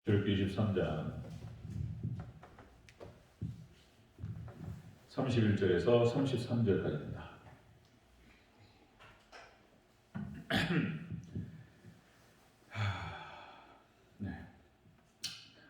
출애굽기 23장 31절에서 33절까지입니다. 네.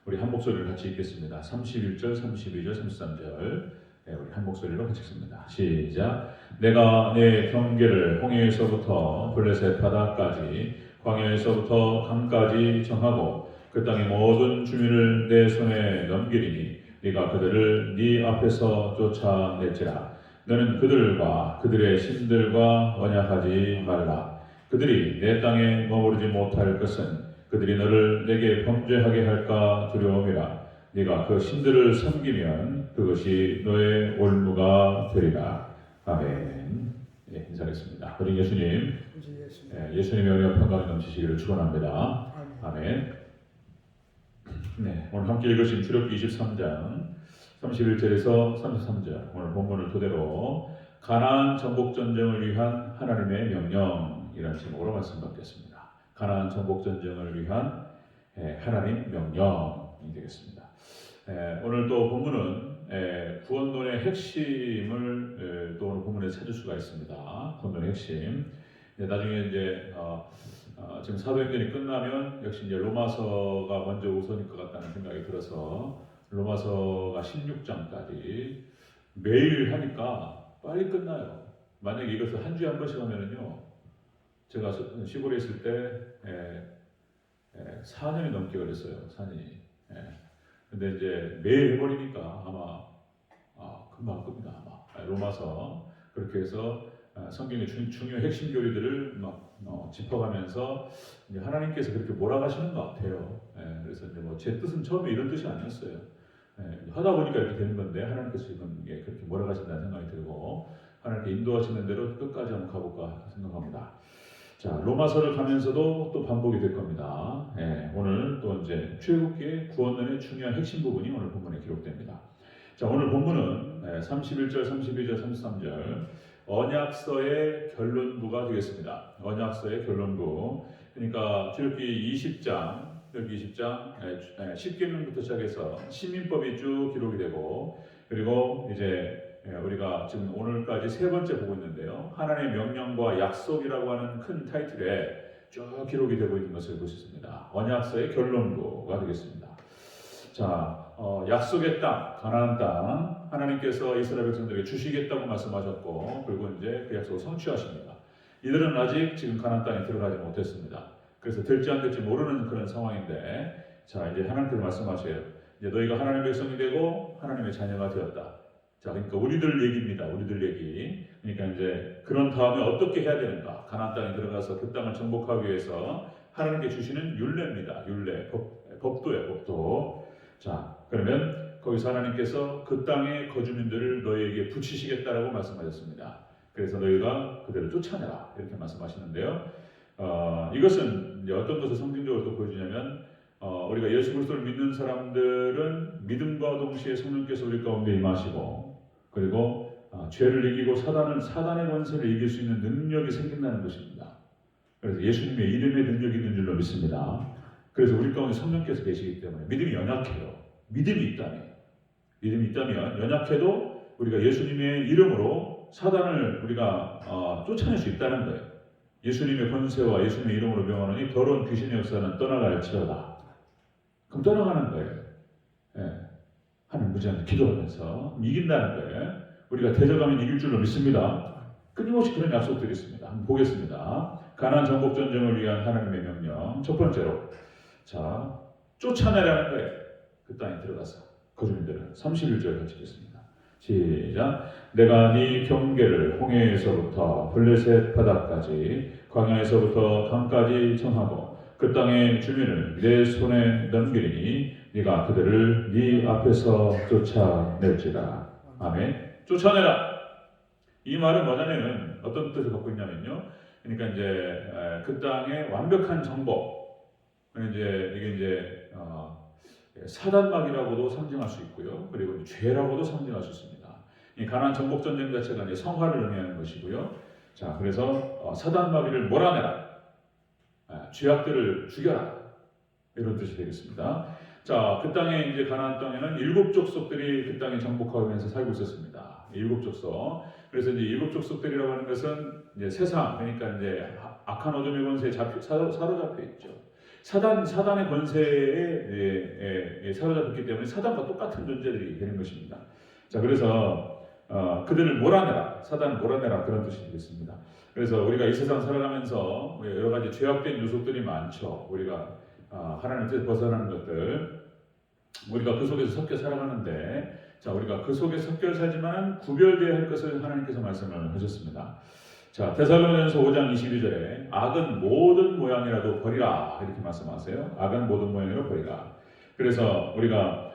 우리 한 목소리를 같이 읽겠습니다. 31절, 32절, 33절. 네, 우리 한 목소리로 같이 읽습니다. 시작. 내가 내 경계를 홍해에서부터 블레셋 바다까지 광야에서부터 강까지 정하고 그 땅의 모든 주민을 내 손에 넘기리니 네가 그들을 네 앞에서 쫓아낼지라. 너는 그들과 그들의 신들과 언약하지 말라. 그들이 내 땅에 머무르지 못할 것은 그들이 너를 내게 범죄하게 할까 두려움이라. 네가 그 신들을 섬기면 그것이 너의 올무가 되리라. 아멘. 네, 인사하겠습니다. 우리 예수님, 예수님의 은혜와 평강이 넘치시기를 축원합니다. 아멘. 네, 오늘 함께 읽으신 출애굽기 23장 31절에서 33절 오늘 본문을 토대로 가나안 정복 전쟁을 위한 하나님의 명령이라는 제목으로 말씀 받겠습니다. 가나안 정복 전쟁을 위한 하나님 명령이 되겠습니다. 오늘 또 본문은 구원론의 핵심을 또 오늘 본문에 찾을 수가 있습니다. 구원론의 핵심. 나중에 이제 지금 사도행전이 끝나면 역시 이제 로마서가 먼저 우선일 것 같다는 생각이 들어서 로마서가 16장까지 매일 하니까 빨리 끝나요. 만약에 이것을 한 주에 한 번씩 하면은요, 제가 시골에 있을 때 4년이 넘게 걸렸어요. 4년이. 근데 이제 매일 해버리니까 아마 금방 끝납니다. 아마 로마서 그렇게 해서 성경의 중요한 핵심 교리들을 막 짚어가면서 이제 하나님께서 그렇게 몰아가시는 것 같아요. 그래서 이제 뭐 제 뜻은 처음에 이런 뜻이 아니었어요. 하다 보니까 이렇게 되는 건데 하나님께서 지금 그렇게 몰아가신다는 생각이 들고 하나님께 인도하시는 대로 끝까지 한번 가볼까 생각합니다. 자, 로마서를 가면서도 또 반복이 될 겁니다. 오늘 또 이제 출애굽기의 구원론의 중요한 핵심 부분이 오늘 본문에 기록됩니다. 자, 오늘 본문은 31절, 32절, 33절 언약서의 결론부가 되겠습니다. 언약서의 결론부. 그러니까 출애굽기 20장 10계명부터 시작해서 시민법이 쭉 기록이 되고 그리고 이제 우리가 지금 오늘까지 세 번째 보고 있는데요. 하나님의 명령과 약속이라고 하는 큰 타이틀에 쭉 기록이 되고 있는 것을 볼 수 있습니다. 언약서의 결론부가 되겠습니다. 자, 약속의 땅, 가나안 땅 하나님께서 이스라엘 백성들에게 주시겠다고 말씀하셨고 그리고 이제 그 약속을 성취하십니다. 이들은 아직 지금 가나안 땅에 들어가지 못했습니다. 그래서 될지 안 될지 모르는 그런 상황인데 자, 이제 하나님께서 말씀하셔요. 이제 너희가 하나님의 백성이 되고 하나님의 자녀가 되었다. 자, 그러니까 우리들 얘기입니다. 우리들 얘기. 그러니까 이제 그런 다음에 어떻게 해야 되는가? 가나안 땅에 들어가서 그 땅을 정복하기 위해서 하나님께 주시는 율례입니다. 율례, 법도예요, 법도. 자, 그러면 거기서 하나님께서 그 땅의 거주민들을 너희에게 붙이시겠다라고 말씀하셨습니다. 그래서 너희가 그들을 쫓아내라 이렇게 말씀하시는데요. 이것은 이제 어떤 것을 성경적으로 또 보여주냐면 우리가 예수 그리스도를 믿는 사람들은 믿음과 동시에 성령께서 우리 가운데 임하시고 그리고 죄를 이기고 사단의 권세를 이길 수 있는 능력이 생긴다는 것입니다. 그래서 예수님의 이름의 능력이 있는 줄로 믿습니다. 그래서 우리 가운데 성령께서 계시기 때문에 믿음이 연약해요. 믿음이 있다면 연약해도 우리가 예수님의 이름으로 사단을 우리가 쫓아낼 수 있다는 거예요. 예수님의 권세와 예수님의 이름으로 명하노니 더러운 귀신의 역사는 떠나갈지어다. 그럼 떠나가는 거예요. 하나님 무지하게 기도하면서 이긴다는 거예요. 우리가 대적하면 이길 줄로 믿습니다. 끊임없이 그런 약속들이 있습니다. 한번 보겠습니다. 가나안 정복 전쟁을 위한 하나님의 명령. 첫 번째로 자, 쫓아내라는 거예요. 그 땅에 들어가서 거주민들은 31절 같이 읽겠습니다. 시작. 내가 네 경계를 홍해에서부터 블레셋 바다까지 광야에서부터 강까지 정하고 그 땅의 주민을 내 손에 넘기리니 네가 그들을 네 앞에서 쫓아낼지라. 아멘. 쫓아내라. 이 말은 뭐냐면 어떤 뜻을 갖고 있냐면요. 그러니까 이제 그 땅의 완벽한 정복. 이게 이제 사단막이라고도 상징할 수 있고요. 그리고 죄라고도 상징할 수 있습니다. 이 가나안 정복 전쟁 자체가 이제 성화를 의미하는 것이고요. 자, 그래서 사단마귀를 몰아내라. 죄악들을 죽여라. 이런 뜻이 되겠습니다. 자, 그 땅에 이제 가나안 땅에는 7족속들이 그 땅에 정복하면서 살고 있었습니다. 7족속. 그래서 이제 7족속들이라고 하는 것은 이제 세상, 그러니까 이제 악한 어둠의 권세에 사로잡혀 있죠. 사단의 권세에 사로잡혔기 때문에 사단과 똑같은 존재들이 되는 것입니다. 자, 그래서 그들을 몰아내라, 사단을 몰아내라, 그런 뜻이 되겠습니다. 그래서 우리가 이 세상 살아가면서 여러 가지 죄악된 요소들이 많죠. 우리가 하나님 뜻에서 벗어나는 것들, 우리가 그 속에서 섞여 살아가는데, 자, 우리가 그 속에 섞여 살지만 구별되어야 할 것을 하나님께서 말씀을 하셨습니다. 자, 데살로니가서 5장 22절에 악은 모든 모양이라도 버리라, 이렇게 말씀하세요. 악은 모든 모양이라도 버리라. 그래서 우리가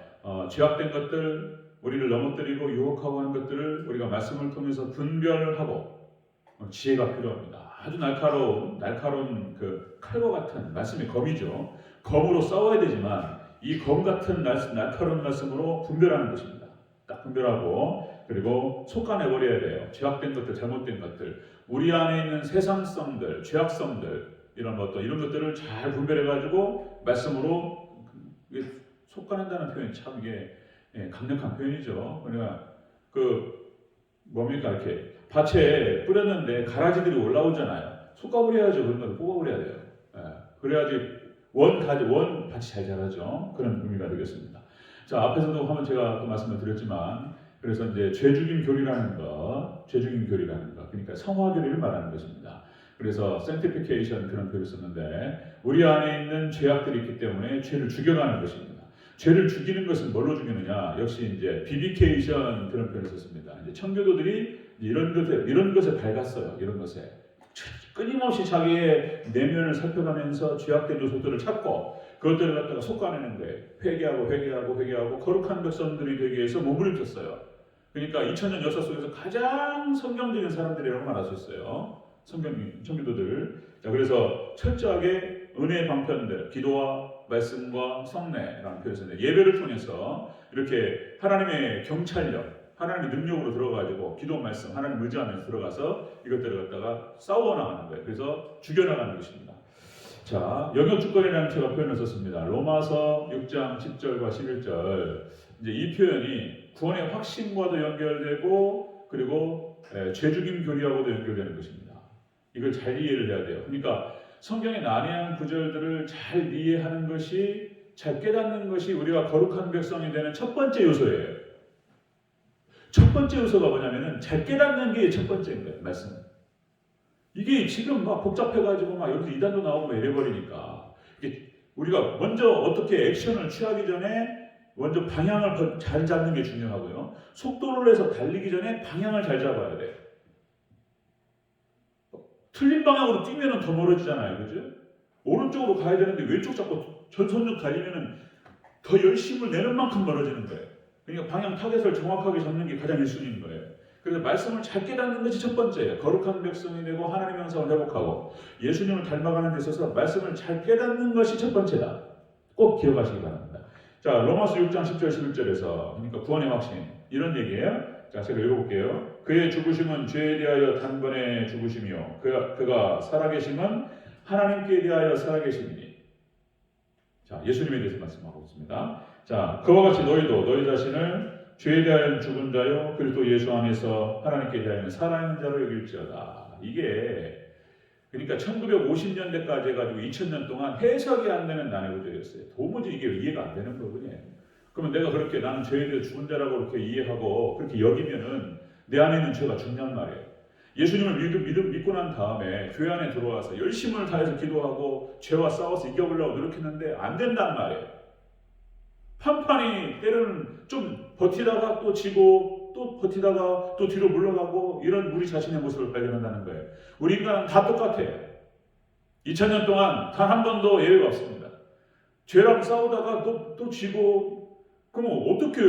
죄악된 것들, 우리를 넘어뜨리고 유혹하고 하는 것들을 우리가 말씀을 통해서 분별하고 지혜가 필요합니다. 아주 날카로운 그 칼과 같은 말씀이 검이죠. 검으로 싸워야 되지만 이 검 같은 날카로운 말씀으로 분별하는 것입니다. 딱 분별하고, 그리고 속아내버려야 돼요. 죄악된 것들, 잘못된 것들, 우리 안에 있는 세상성들, 죄악성들, 이런 것들을 잘 분별해가지고 말씀으로 속아낸다는 표현이 참 이게 강력한 표현이죠. 그러니까 뭡니까, 이렇게 밭에 뿌렸는데 가라지들이 올라오잖아요. 솎아버려야죠. 그런 걸 뽑아버려야 돼요. 그래야지 밭이 잘 자라죠. 그런 의미가 되겠습니다. 자, 앞에서도 한번 제가 또 말씀을 드렸지만, 그래서 이제 죄죽임 교리라는 것, 그러니까 성화 교리를 말하는 것입니다. 그래서 sanctification 그런 표현을 썼는데, 우리 안에 있는 죄악들이 있기 때문에 죄를 죽여가는 것입니다. 죄를 죽이는 것은 뭘로 죽이느냐? 역시 이제 비비케이션 그런 표현을 썼습니다. 이제 청교도들이 이런 것에 밝았어요. 이런 것에 끊임없이 자기의 내면을 살펴가면서 죄악된 요소들을 찾고 그것들을 갖다가 속아내는 거예요. 회개하고 거룩한 백성들이 되기 위해서 몸을 입혔어요. 그러니까 2000년 역사 속에서 가장 성경적인 사람들이라고 말할 수 있어요. 청교도들. 자, 그래서 철저하게 은혜의 방편들, 기도와 말씀과 성례라는 표현을 예배를 통해서 이렇게 하나님의 경찰력, 하나님의 능력으로 들어가지고 기도 말씀, 하나님 의지하면서 들어가서 이것들을 갖다가 싸워 나가는 거예요. 그래서 죽여나가는 것입니다. 자, 영역주권이라는 제가 표현을 썼습니다. 로마서 6장 10절과 11절. 이제 이 표현이 구원의 확신과도 연결되고, 그리고 죄죽임 교리하고도 연결되는 것입니다. 이걸 잘 이해를 해야 돼요. 그러니까 성경의 난해한 구절들을 잘 이해하는 것이, 잘 깨닫는 것이 우리가 거룩한 백성이 되는 첫 번째 요소예요. 첫 번째 요소가 뭐냐면은 잘 깨닫는 게 첫 번째인 거예요. 말씀. 이게 지금 막 복잡해가지고 막 여기서 이단도 나오고 막 이래버리니까, 이게 우리가 먼저 어떻게 액션을 취하기 전에 먼저 방향을 잘 잡는 게 중요하고요. 속도를 내서 달리기 전에 방향을 잘 잡아야 돼. 틀린 방향으로 뛰면은 더 멀어지잖아요, 그죠? 오른쪽으로 가야 되는데 왼쪽 잡고 전선쭉 달리면은 더 열심을 내는 만큼 멀어지는 거예요. 그러니까 방향 타겟을 정확하게 잡는 게 가장 1순위인 거예요. 그래서 말씀을 잘 깨닫는 것이 첫 번째예요. 거룩한 백성이 되고 하나님의 형상을 회복하고 예수님을 닮아가는 데 있어서 말씀을 잘 깨닫는 것이 첫 번째다. 꼭 기억하시기 바랍니다. 자, 로마서 6장 10절 11절에서 그러니까 구원의 확신 이런 얘기예요. 자, 제가 읽어볼게요. 그의 죽으심은 죄에 대하여 단번에 죽으심이요 그가 살아계심은 하나님께 대하여 살아계심이니. 자, 예수님에 대해서 말씀하고 있습니다. 자, 그와 같이 너희도 너희 자신을 죄에 대하여는 죽은 자요 그리스도 예수 안에서 하나님께 대하여는 살아있는 자로 여길지어다. 이게 그러니까 1950년대까지 해가지고 2000년 동안 해석이 안 되는 난해 구조였어요. 도무지 이게 이해가 안 되는 부분이에요. 그러면 내가 그렇게 나는 죄에 대해 죽은 자라고 그렇게 이해하고 그렇게 여기면은 내 안에 있는 죄가 죽냔 말이에요. 예수님을 믿고 난 다음에 교회 안에 들어와서 열심을 다해서 기도하고 죄와 싸워서 이겨보려고 노력했는데 안 된단 말이에요. 판판이 때로는 좀 버티다가 또 지고 또 버티다가 또 뒤로 물러가고 이런 우리 자신의 모습을 발견한다는 거예요. 우리 인간은 다 똑같아요. 2000년 동안 단 한 번도 예외가 없습니다. 죄랑 싸우다가 또 지고 그럼 어떻게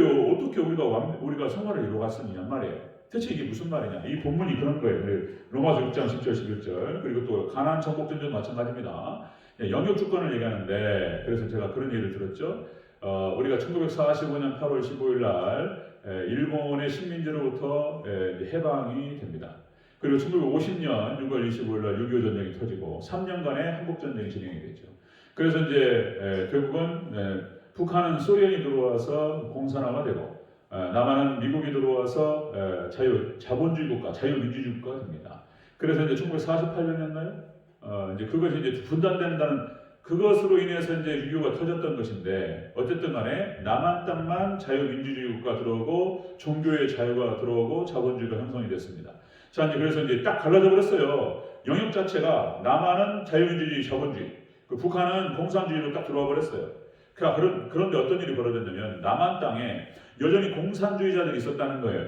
우리가 성화를 이루어갔느냐 말이에요. 대체 이게 무슨 말이냐? 이 본문이 그런 거예요. 로마서 6장 10절 11절 그리고 또 가나안 정복전도 마찬가지입니다. 영역 주권을 얘기하는데 그래서 제가 그런 얘기를 들었죠. 우리가 1945년 8월 15일 날 일본의 식민지로부터 해방이 됩니다. 그리고 1950년 6월 25일 날 6.25 전쟁이 터지고 3년간의 한국 전쟁이 진행이 됐죠. 그래서 이제 결국은 북한은 소련이 들어와서 공산화가 되고 남한은 미국이 들어와서 자본주의 국가, 자유민주주의 국가가 됩니다. 그래서 이제 1948년이었나요? 이제 그것이 이제 분단된다는 그것으로 인해서 이제 유교가 터졌던 것인데 어쨌든 간에 남한 땅만 자유민주주의 국가 들어오고 종교의 자유가 들어오고 자본주의가 형성이 됐습니다. 자 이제 그래서 이제 딱 갈라져 버렸어요. 영역 자체가 남한은 자유민주주의 자본주의, 그 북한은 공산주의로 딱 들어와 버렸어요. 그런데 어떤 일이 벌어졌냐면 남한 땅에 여전히 공산주의자들이 있었다는 거예요.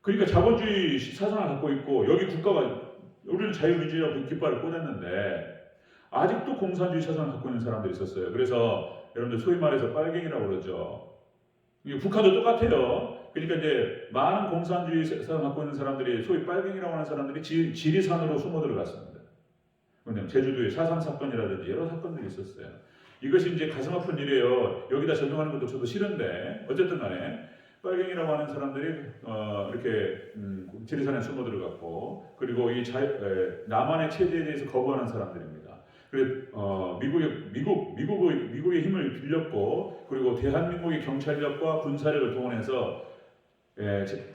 그러니까 자본주의 사상을 갖고 있고 여기 국가가 우리는 자유민주주의라고 깃발을 꽂았는데 아직도 공산주의 사상을 갖고 있는 사람들이 있었어요. 그래서 여러분들 소위 말해서 빨갱이라고 그러죠. 북한도 똑같아요. 그러니까 이제 많은 공산주의 사상을 갖고 있는 사람들이 소위 빨갱이라고 하는 사람들이 지리산으로 숨어 들어갔습니다. 왜냐면 제주도에 4.3 사건이라든지 여러 사건들이 있었어요. 이것이 이제 가슴 아픈 일이에요. 여기다 적용하는 것도 저도 싫은데 어쨌든 간에 빨갱이라고 하는 사람들이 이렇게 지리산에 숨어 들어갔고 그리고 이 남한의 체제에 대해서 거부하는 사람들입니다. 그리고 미국의 힘을 빌렸고 그리고 대한민국의 경찰력과 군사력을 동원해서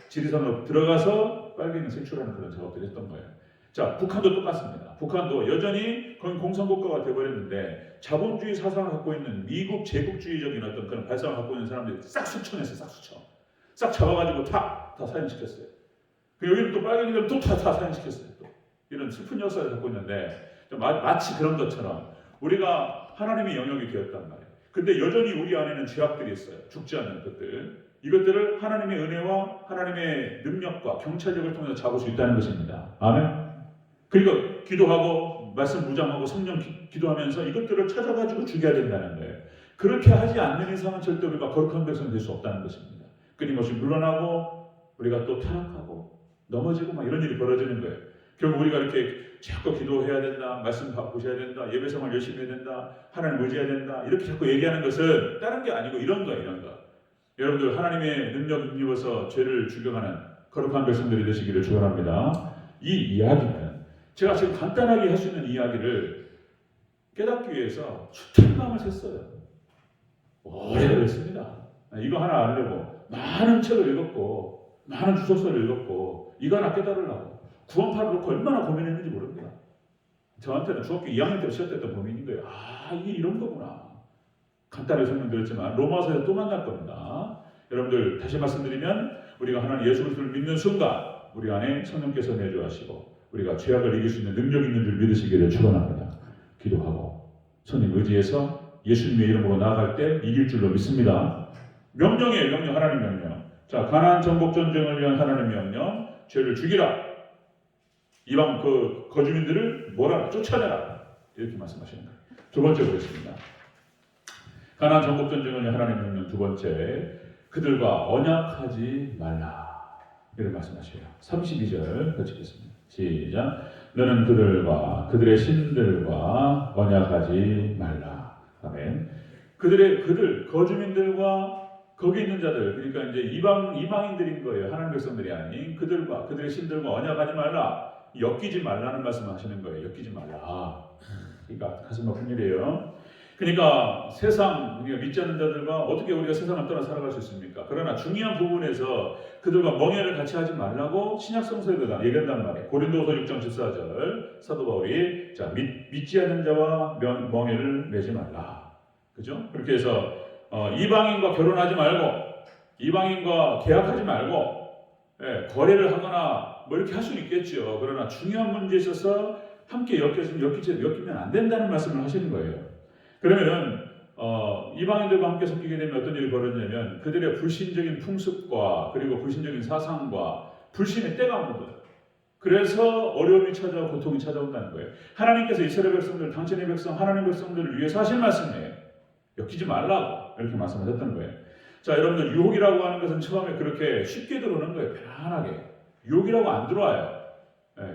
지리산으로 들어가서 빨갱이를 색출하는 그런 작업들을 했던 거예요. 자, 북한도 똑같습니다. 북한도 여전히 거의 공산국가가 되어버렸는데 자본주의 사상을 갖고 있는 미국 제국주의적인 어떤 그런 발상을 갖고 있는 사람들이 싹 수청했어요. 싹 수청. 싹 잡아가지고 다 사형시켰어요. 여기는 또 빨갱이들은 또 다 사형시켰어요. 또 이런 슬픈 역사를 갖고 있는데 마치 그런 것처럼 우리가 하나님의 영역이 되었단 말이에요. 근데 여전히 우리 안에는 죄악들이 있어요. 죽지 않는 것들. 이것들을 하나님의 은혜와 하나님의 능력과 경찰력을 통해서 잡을 수 있다는 것입니다. 아멘. 그리고 기도하고 말씀 무장하고 성령 기도하면서 이것들을 찾아가지고 죽여야 된다는 거예요. 그렇게 하지 않는 이상은 절대 우리가 거룩한 백성 될 수 없다는 것입니다. 끊임없이 물러나고 우리가 또 타락하고 넘어지고 막 이런 일이 벌어지는 거예요. 결국 우리가 이렇게 자꾸 기도해야 된다, 말씀 보셔야 된다, 예배생활 열심히 해야 된다, 하나님 의지해야 된다 이렇게 자꾸 얘기하는 것은 다른 게 아니고 이런 거예요. 이런 거. 여러분들 하나님의 능력 힘입어서 죄를 죽여가는 거룩한 백성들이 되시기를 축원합니다. 이 이야기는 제가 지금 간단하게 할 수 있는 이야기를 깨닫기 위해서 숱한 밤을 샜어요. 오래 걸렸습니다. 이거 하나 알려고 많은 책을 읽었고 많은 주석서를 읽었고 이거 하나 깨달으려고 구원파를 놓고 얼마나 고민했는지 모릅니다. 저한테는 중학교 2학년 때 시작됐던 고민인 거예요. 이게 이런 거구나. 간단히 설명드렸지만 로마서에서 또 만날 겁니다. 여러분들 다시 말씀드리면 우리가 하나님 예수 그리스도를 믿는 순간 우리 안에 성령께서 내주하시고 우리가 죄악을 이길 수 있는 능력 있는 줄 믿으시기를 축원합니다. 기도하고 성령 의지해서 예수님의 이름으로 나아갈 때 이길 줄로 믿습니다. 명령이에요. 명령. 하나님 명령. 자, 가나안 정복 전쟁을 위한 하나님 명령. 죄를 죽이라. 이방 그 거주민들을 뭐라 쫓아내라. 이렇게 말씀하시는 거예요. 두 번째 보겠습니다. 가나안 정복 전쟁을 위한 하나님 명령 두 번째. 그들과 언약하지 말라. 이렇게 말씀하셔요. 32절 같이 읽겠습니다. 시작. 너는 그들과 그들의 신들과 언약하지 말라. 아멘. 그들 거주민들과 거기 있는 자들 그러니까 이제 이방인들인 거예요. 하나님 백성들이 아닌 그들과 그들의 신들과 언약하지 말라. 엮이지 말라는 말씀하시는 거예요. 엮이지 말라. 그러니까 가슴 아픈 일이에요. 그러니까 그러니까 믿지 않는 자들과 어떻게 우리가 세상을 떠나 살아갈 수 있습니까? 그러나 중요한 부분에서 그들과 멍해를 같이 하지 말라고 신약 성서에다 얘기한단 말이에요. 고린도서 6장 14절 사도 바울이 믿지 않는 자와 멍해를 매지 말라. 그죠? 그렇게 해서 이방인과 결혼하지 말고 이방인과 계약하지 말고 거래를 하거나 뭐 이렇게 할 수는 있겠죠. 그러나 중요한 문제에 있어서 함께 엮이면 안 된다는 말씀을 하시는 거예요. 그러면 이방인들과 함께 섞이게 되면 어떤 일이 벌어지냐면 그들의 불신적인 풍습과 그리고 불신적인 사상과 불신의 때가 묻어요. 그래서 어려움이 찾아오고 고통이 찾아온다는 거예요. 하나님께서 이스라엘 백성들, 당신의 백성, 하나님 백성들을 위해서 하신 말씀이에요. 엮이지 말라고 이렇게 말씀하셨던 거예요. 자, 여러분들 유혹이라고 하는 것은 처음에 그렇게 쉽게 들어오는 거예요. 편안하게. 유혹이라고 안 들어와요.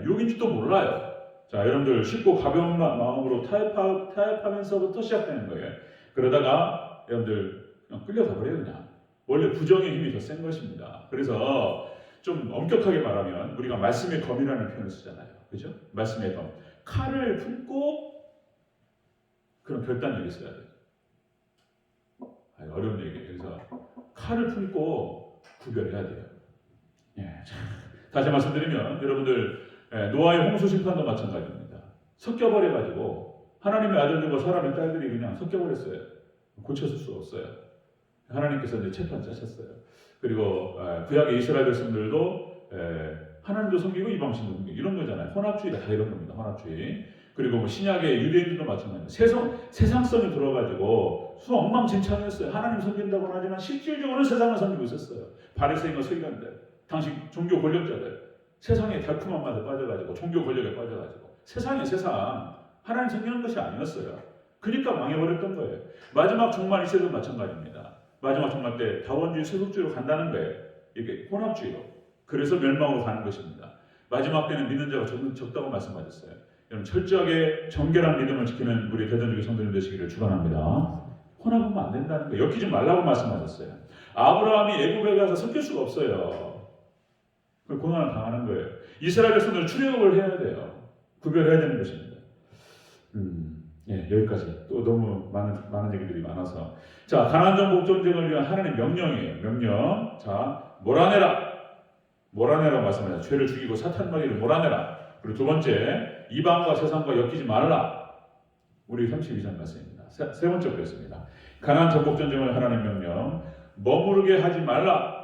유혹인지도 몰라요. 자, 여러분들 쉽고 가벼운 마음으로 타협하면서부터 시작되는 거예요. 그러다가 여러분들 그냥 끌려가 버려요. 그냥. 원래 부정의 힘이 더 센 것입니다. 그래서 좀 엄격하게 말하면 우리가 말씀의 검이라는 표현을 쓰잖아요. 그죠? 말씀의 검. 칼을 품고 그런 결단력이 있어야 돼요. 어려운 얘기예요. 그래서 칼을 품고 구별해야 돼요. 예, 다시 말씀드리면 여러분들 노아의 홍수 심판도 마찬가지입니다. 섞여버려가지고 하나님의 아들들과 사람의 딸들이 그냥 섞여버렸어요. 고쳐줄 수 없어요. 하나님께서 이제 재판 짜셨어요. 그리고 구약의 이스라엘 백성들도 하나님도 섬기고 이방신도 섬기고 이런 거잖아요. 혼합주의가 다 이런 겁니다. 혼합주의. 그리고 뭐 신약의 유대인들도 마찬가지입니다. 세상성이 들어가지고 엉망진창이었어요. 하나님 섬긴다고는 하지만 실질적으로는 세상을 섬기고 있었어요. 바리새인과 서기관들, 당시 종교 권력자들, 세상의 달콤한 맛에 빠져가지고 종교 권력에 빠져가지고 세상 하나님 섬기는 것이 아니었어요. 그러니까 망해버렸던 거예요. 마지막 종말 시대도 마찬가지입니다. 마지막 종말 때 다원주의, 세속주의로 간다는 거예요. 이게 혼합주의로. 그래서 멸망으로 가는 것입니다. 마지막 때는 믿는 자가 적다고 말씀하셨어요. 여러분 철저하게 정결한 믿음을 지키는 우리 대전주교 성도님 되시기를 축원합니다. 혼합하면 안 된다는 거예요. 엮이지 말라고 말씀하셨어요. 아브라함이 애굽에 가서 섞일 수가 없어요. 그 고난을 당하는 거예요. 이스라엘 백성들은 출애굽을 해야 돼요. 구별해야 되는 것입니다. 예, 여기까지. 또 너무 많은 얘기들이 많아서. 자, 가나안 복전쟁을 위한 하나님의 명령이에요. 명령. 자, 몰아내라고 말씀합니다. 죄를 죽이고 사탄 마귀를 몰아내라. 그리고 두 번째, 이방과 세상과 엮이지 말라. 우리 32장 말씀입니다. 세 번째 보겠습니다. 가나안 전복 전쟁을 하나님 명령. 머무르게 하지 말라.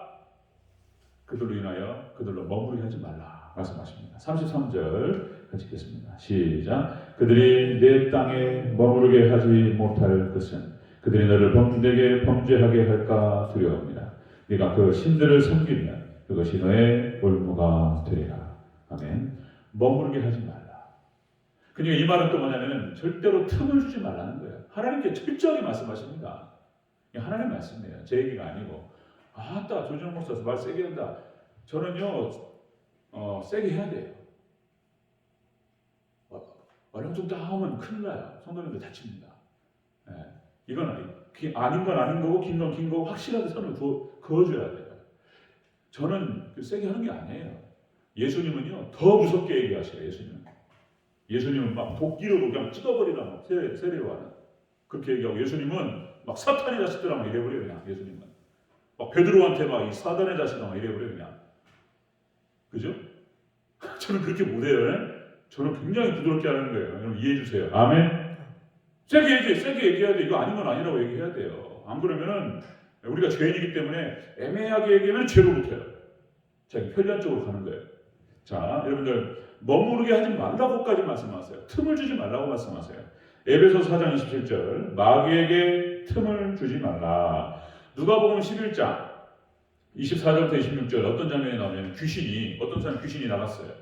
그들로 인하여 그들로 머무르게 하지 말라 말씀하십니다. 33절 같이 읽겠습니다. 시작. 그들이 내 땅에 머무르게 하지 못할 것은 그들이 너를 범되게 범죄하게 할까 두려워합니다. 네가 그 신들을 섬기면 그것이 너의 올무가 되리라. 아멘. 머무르게 하지 말라. 그러니까 이 말은 또 뭐냐면 절대로 틈을 주지 말라는 거예요. 하나님께 철저하게 말씀하십니다. 하나님 말씀이에요. 제 얘기가 아니고. 아따 조준호 목사 말 세게 한다. 저는요 세게 해야 돼요. 얼렁뚱땅 하면 큰일 나요. 성도님들 다칩니다. 예. 이건 아닌 건 아닌 거고 긴 건 긴 거고 확실하게 선을 그어줘야 돼요. 저는 세게 하는 게 아니에요. 예수님은요 더 무섭게 얘기하셔요. 예수님은 막 도끼로 그냥 찍어버리라 막 세례로 하는 그렇게 얘기하고 예수님은 막 사탄의 자식들아 막 이래버려요. 그냥 예수님은 막 베드로한테 막 이 사단의 자식아 막 이래버려요. 그냥 그죠? 저는 그렇게 못해요. 저는 굉장히 부드럽게 하는 거예요. 여러분 이해해 주세요. 아멘. 세게 얘기해야 돼. 이거 아닌 건 아니라고 얘기해야 돼요. 안 그러면은 우리가 죄인이기 때문에 애매하게 얘기하면 죄로 붙어요. 자기 편리한 쪽으로 가는 거예요. 자, 여러분들 머무르게 하지 말라고까지 말씀하세요. 틈을 주지 말라고 말씀하세요. 에베소 4장 27절 마귀에게 틈을 주지 말라. 누가복음 11장 24절부터 26절 어떤 장면이 나오냐면 어떤 사람 귀신이 나갔어요.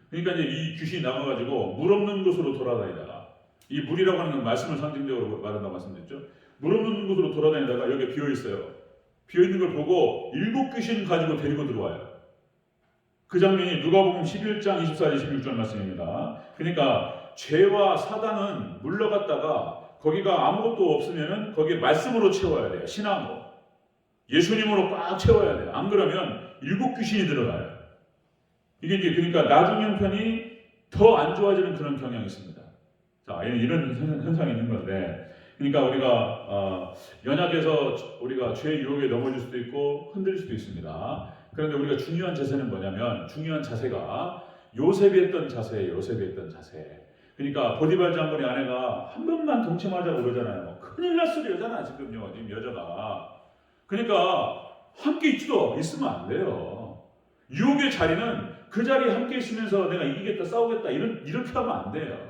그러니까 이제 이 귀신이 나가가지고 물 없는 곳으로 돌아다니다가 이 물이라고 하는 건 말씀을 상징적으로 말한다고 말씀드렸죠. 물 없는 곳으로 돌아다니다가 여기 비어 있어요. 비어 있는 걸 보고 7 귀신 가지고 데리고 들어와요. 그 장면이 누가복음 11장 24절 26절 말씀입니다. 그러니까 죄와 사단은 물러갔다가 거기가 아무것도 없으면은 거기에 말씀으로 채워야 돼요. 신앙으로. 예수님으로 꽉 채워야 돼요. 안 그러면 7 귀신이 들어가요. 이게 이제 그러니까 나중 형편이 더 안 좋아지는 그런 경향이 있습니다. 자, 이런 현상이 있는 건데, 그러니까 우리가 연약해서 우리가 죄의 유혹에 넘어질 수도 있고 흔들릴 수도 있습니다. 그런데 우리가 중요한 자세는 뭐냐면 중요한 자세가 요셉이 했던 자세예요. 그러니까 보디발 장군의 아내가 한 번만 동침하자고 그러잖아요. 큰일 날 소리잖아 지금 여자가. 그러니까 함께 있으면 안 돼요. 유혹의 자리는 그 자리에 함께 있으면서 내가 이기겠다 싸우겠다 이렇게 하면 안 돼요.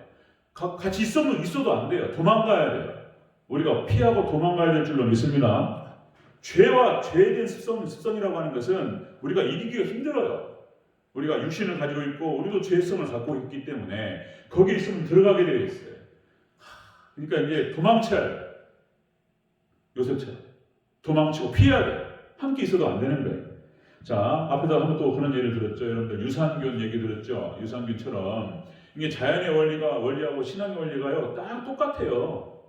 같이 있어도 안 돼요. 도망가야 돼요. 우리가 피하고 도망가야 될 줄로 믿습니다. 죄에 대한 습성이라고 하는 것은 우리가 이기기가 힘들어요. 우리가 육신을 가지고 있고 우리도 죄성을 갖고 있기 때문에 거기에 있으면 들어가게 되어 있어요. 그러니까 이제 도망쳐야 돼요. 요셉처럼 도망치고 피해야 돼요. 함께 있어도 안 되는 거예요. 자, 앞에다 한번 또 그런 예를 들었죠. 여러분들 유산균 얘기 들었죠. 유산균처럼 이게 자연의 원리하고 신앙의 원리가요 딱 똑같아요.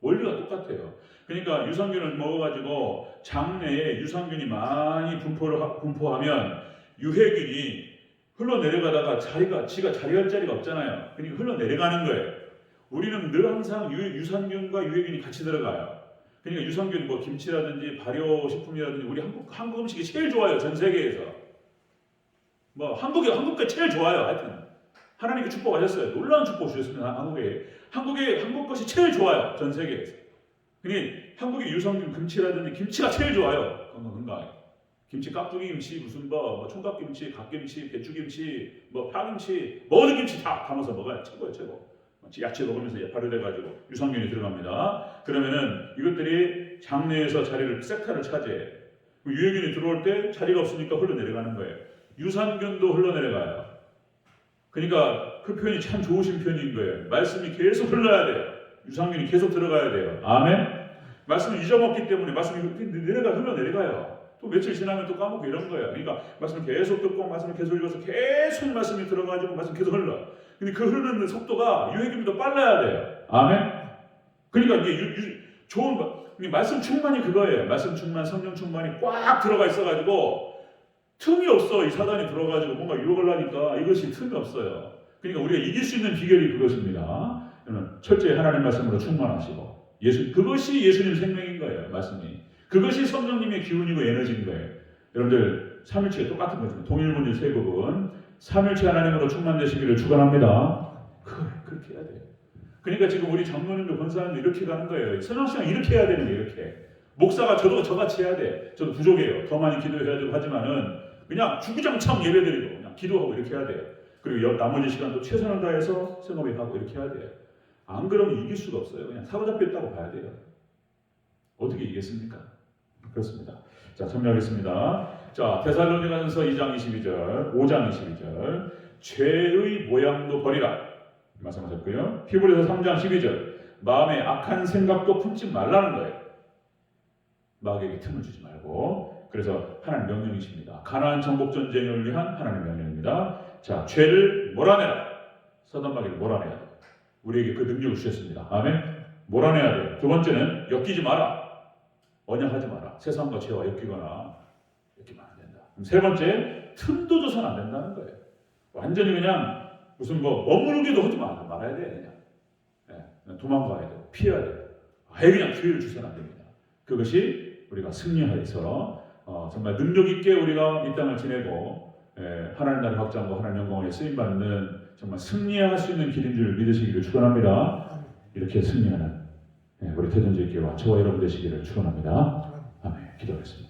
원리가 똑같아요. 그러니까 유산균을 먹어가지고 장내에 유산균이 많이 분포하면 유해균이 흘러내려가다가 지가 자리할 자리가 없잖아요. 그러니까 흘러내려가는 거예요. 우리는 늘 항상 유산균과 유해균이 같이 들어가요. 그러니까 유산균 뭐 김치라든지 발효식품이라든지 우리 한국 음식이 제일 좋아요. 전 세계에서. 뭐 한국이 제일 좋아요. 하여튼 하나님께 축복하셨어요. 놀라운 축복 주셨습니다. 한국 것이 제일 좋아요. 전 세계에서. 그러니 한국의 유산균 김치라든지 김치가 제일 좋아요. 건강에. 김치 깍두기 김치 무슨 뭐 총각김치, 갓김치, 배추김치, 뭐 파김치, 모든 김치 다 담아서 먹어야 최고예요. 최고. 야채 먹으면서 발효돼가지고 유산균이 들어갑니다. 그러면은 이것들이 장내에서 자리를 섹터를 차지해. 유해균이 들어올 때 자리가 없으니까 흘러내려가는 거예요. 유산균도 흘러내려가요. 그러니까 그 표현이 참 좋으신 표현인 거예요. 말씀이 계속 흘러야 돼요. 유산균이 계속 들어가야 돼요. 아멘. 말씀을 잊어먹기 때문에 말씀이 흘러내려가요. 또 며칠 지나면 또 까먹고 이런 거예요. 그러니까 말씀을 계속 듣고 말씀을 계속 읽어서 계속 말씀이 들어가지고 말씀 계속 흘러. 근데 그 흐르는 속도가 유해균보다 빨라야 돼요. 아멘. 그러니까 이게 좋은 말씀 충만이 그거예요. 말씀 충만, 성령 충만이 꽉 들어가 있어가지고 틈이 없어. 이 사단이 들어가지고 뭔가 유혹을 하니까 이것이 틈이 없어요. 그러니까 우리가 이길 수 있는 비결이 그것입니다. 철저히 하나님 말씀으로 충만하시고 그것이 예수님 생명인 거예요. 말씀이. 그것이 성령님의 기운이고 에너지인 거예요. 여러분들 삼일체가 똑같은 거죠. 동일본질 세 부분 삼일체 하나님으로 충만되시기를 축원합니다. 그렇게 해야 돼요. 그러니까 지금 우리 장로님도 권사님도 이렇게 가는 거예요. 선왕시간 이렇게 해야 되는 거예요. 이렇게. 목사가 저같이 해야 돼. 저도 부족해요. 더 많이 기도해야 되고 하지만은 그냥 주구장창 예배드리고 그냥 기도하고 이렇게 해야 돼요. 그리고 나머지 시간도 최선을 다해서 생업하고 이렇게 해야 돼요. 안 그러면 이길 수가 없어요. 그냥 사로잡혔다고 봐야 돼요. 어떻게 이겼습니까? 그렇습니다. 자, 정리하겠습니다. 자, 데살로니가전서 2장 22절, 5장 22절, 죄의 모양도 버리라 말씀하셨고요. 히브리서 3장 12절, 마음에 악한 생각도 품지 말라는 거예요. 마귀에게 틈을 주지 말고. 그래서 하나님 명령이십니다. 가나안 정복 전쟁을 위한 하나님 명령입니다. 자, 죄를 몰아내라. 사단 마귀를 몰아내야 돼요. 우리에게 그 능력을 주셨습니다. 아멘. 몰아내야 돼요. 두 번째는 엮이지 마라. 언약하지 마라. 세상과 죄와 엮이면 안 된다. 세 번째, 틈도 줘서는 안 된다는 거예요. 완전히 그냥 무슨 머무르기도 하지 말아야 돼. 그냥 도망가야 돼. 피해야 돼. 아예 그냥 기회를 주서는 안 됩니다. 그것이 우리가 승리해서 정말 능력 있게 우리가 이 땅을 지내고 하나님 나라의 확장과 하나님 영광에 쓰임 받는 정말 승리할 수 있는 길인 줄 믿으시기를 축원합니다. 이렇게 승리하는 우리 태전제교와 저와 여러분 되시기를 축원합니다. 아멘. 기도하겠습니다.